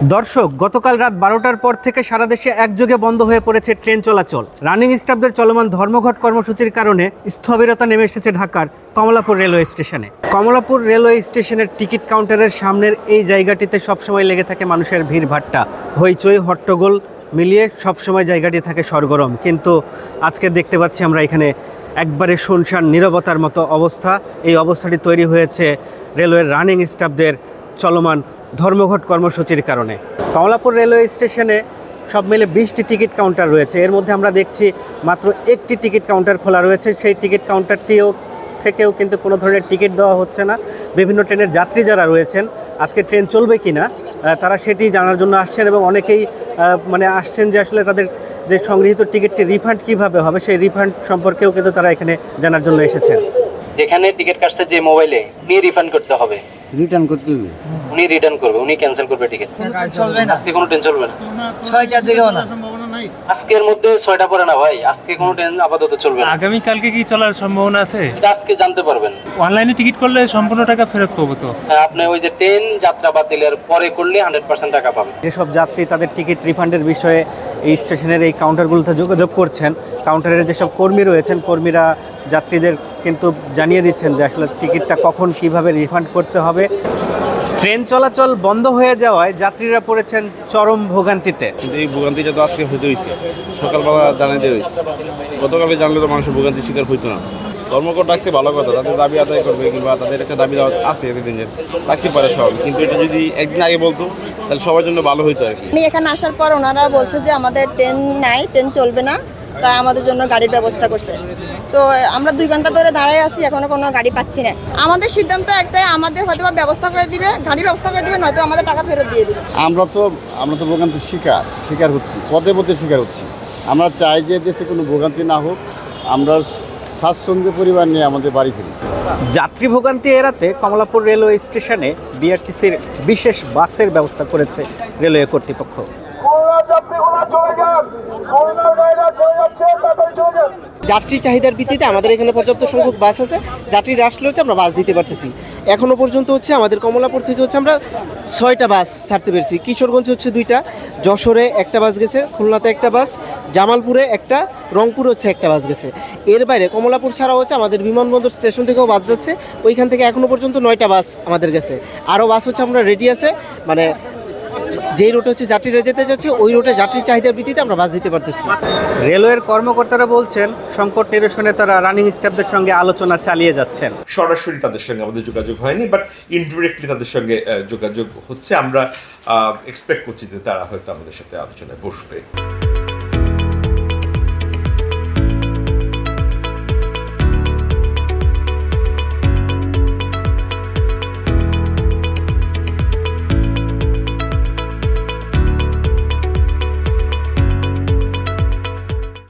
দর্শক, গতকাল রাত 12টার পর থেকে সারা দেশে একযোগে বন্ধ হয়ে পড়েছে ট্রেন চলাচল। রানিং স্টাফদের চলমান ধর্মঘট কর্মসূচির কারণে স্থবিরতা নেমে এসেছে ঢাকার কমলাপুর রেলওয়ে স্টেশনে। কমলাপুর রেলওয়ে স্টেশনের টিকিট কাউন্টারের সামনের এই জায়গাটিতে সবসময় লেগে থাকে মানুষের ভিড়ভাট্টা, হইচই হট্টগোল মিলিয়ে সবসময় জায়গাটি থাকে সরগরম। কিন্তু আজকে দেখতে পাচ্ছি আমরা এখানে একবারে শুনশান নীরবতার মতো অবস্থা। এই অবস্থাটি তৈরি হয়েছে রেলওয়ের রানিং স্টাফদের চলমান ধর্মঘট কর্মসূচির কারণে। কমলাপুর রেলওয়ে স্টেশনে সব মিলে 20টি টিকিট কাউন্টার রয়েছে। এর মধ্যে আমরা দেখছি মাত্র একটি টিকিট কাউন্টার খোলা রয়েছে। সেই টিকিট কাউন্টারটিও থেকেও কিন্তু কোনো ধরনের টিকিট দেওয়া হচ্ছে না। বিভিন্ন ট্রেনের যাত্রী যারা রয়েছেন, আজকে ট্রেন চলবে কি না তারা সেটি জানার জন্য আসছেন, এবং অনেকেই আসছেন যে আসলে তাদের যে সংগৃহীত টিকিটটি রিফান্ড কিভাবে হবে সেই রিফান্ড সম্পর্কেও কিন্তু তারা এখানে জানার জন্য এসেছেন। যেখানে টিকিট কাটছে যে মোবাইলে উনি রিফান্ড করতে হবে, রিটার্ন করতে হবে। উনি রিটার্ন করবে, উনি ক্যান্সেল করবে টিকিট। চলবে না, আজকে কোনো ট্রেন চলবে না, 6টার দিকেও না। আজকের মধ্যে 6টা পরে না ভাই, আজকে কোনো ট্রেন আপাতত চলবে না। আগামী কালকে কি চলার সম্ভাবনা আছে? এটা আজকে জানতে পারবেন। অনলাইনে টিকিট করলে সম্পূর্ণ টাকা ফেরত পাবো তো? আপনি ওই যে ট্রেন যাত্রা বাতিলের পরে করলে 100% টাকা পাবেন। যেসব যাত্রী তাদের টিকিট রিফান্ডের বিষয়ে এই স্টেশনের এই কাউন্টারগুলোতে যোগাযোগ করছেন, কাউন্টারের যেসব কর্মী রয়েছেন, কর্মীরা যাত্রীদের কিন্তু জানিয়ে দিচ্ছেন যে আসলে টিকিটটা কখন কিভাবে রিফান্ড করতে হবে। ট্রেন চলাচল বন্ধ হয়ে যাওয়ায় যাত্রীরা পড়েছেন চরম ভোগান্তিতে। এই ভোগান্তিটা তো আজকে হইতে হয়েছে, সকালবেলা জানাই দিয়ে হয়েছে। গতকালে জানলে তো মানুষের ভোগান্তির শিকার হইতো না। ধর্মঘট ডাকছে ভালো কথা, তাদের দাবি আদায় করবে, কিংবা তাদের একটা দাবি দেওয়া আছে এতদিনের, থাকতে পারে সব। কিন্তু এটা যদি একদিন আগে বলতো তাহলে সবার জন্য ভালো হইতো আর কি। আমি এখানে আসার পর ওনারা বলছে যে আমাদের ট্রেন নাই, ট্রেন চলবে না, তাই আমাদের জন্য গাড়ির ব্যবস্থা করছে। তো আমরা 2 ঘন্টা ধরে দাঁড়ায় আছি, এখনো কোনো গাড়ি পাচ্ছি না। আমাদের সিদ্ধান্ত একটাই, আমাদের হয়তো ব্যবস্থা করে দিবে, গাড়ি ব্যবস্থা করে দিবে, নয়তো আমাদের টাকা ফেরত দিয়ে দিবে। আমরা তো ভোগান্তির শিকার হচ্ছি, পদে পদে শিকার হচ্ছি। আমরা চাই যে দেশে কোনো ভোগান্তি না হোক, আমরা স্বাচ্ছন্দ্যে পরিবার নিয়ে আমাদের বাড়ি ফিরি। যাত্রী ভোগান্তি এড়াতে কমলাপুর রেলওয়ে স্টেশনে বিআরটিসির বিশেষ বাসের ব্যবস্থা করেছে রেলওয়ে কর্তৃপক্ষ। যাত্রী চাহিদার ভিত্তিতে আমাদের এখানে পর্যাপ্ত সংখ্যক বাস আছে, যাত্রীরা আসলে হচ্ছে আমরা বাস দিতে পারতেছি। এখনো পর্যন্ত হচ্ছে আমাদের কমলাপুর থেকে হচ্ছে আমরা 6টা বাস ছাড়তে পেরেছি। কিশোরগঞ্জে হচ্ছে 2টা, যশোরে একটা বাস গেছে, খুলনাতে একটা বাস, জামালপুরে একটা, রংপুরে হচ্ছে একটা বাস গেছে। এর বাইরে কমলাপুর ছাড়া হচ্ছে আমাদের বিমানবন্দর স্টেশন থেকেও বাস যাচ্ছে, ওইখান থেকে এখনো পর্যন্ত 9টা বাস আমাদের গেছে। আরও বাস হচ্ছে আমরা রেডি আছে, মানে যেই রুটে হচ্ছে যাত্রীরা যেতে যাচ্ছে ওই রুটে যাত্রীর চাহিদার ভিত্তিতে আমরা বাস দিতে পারতেছি। রেলওয়ের কর্মকর্তারা বলছেন সংকট নিরসনে তারা রানিং স্টাফদের সঙ্গে আলোচনা চালিয়ে যাচ্ছেন। সরাসরি তাদের সঙ্গে আমাদের যোগাযোগ হয়নি, বাট ইনডিরেক্টলি তাদের সঙ্গে যোগাযোগ হচ্ছে। আমরা এক্সপেক্ট করছি যে তারা হয়তো আমাদের সাথে আলোচনায় বসবে।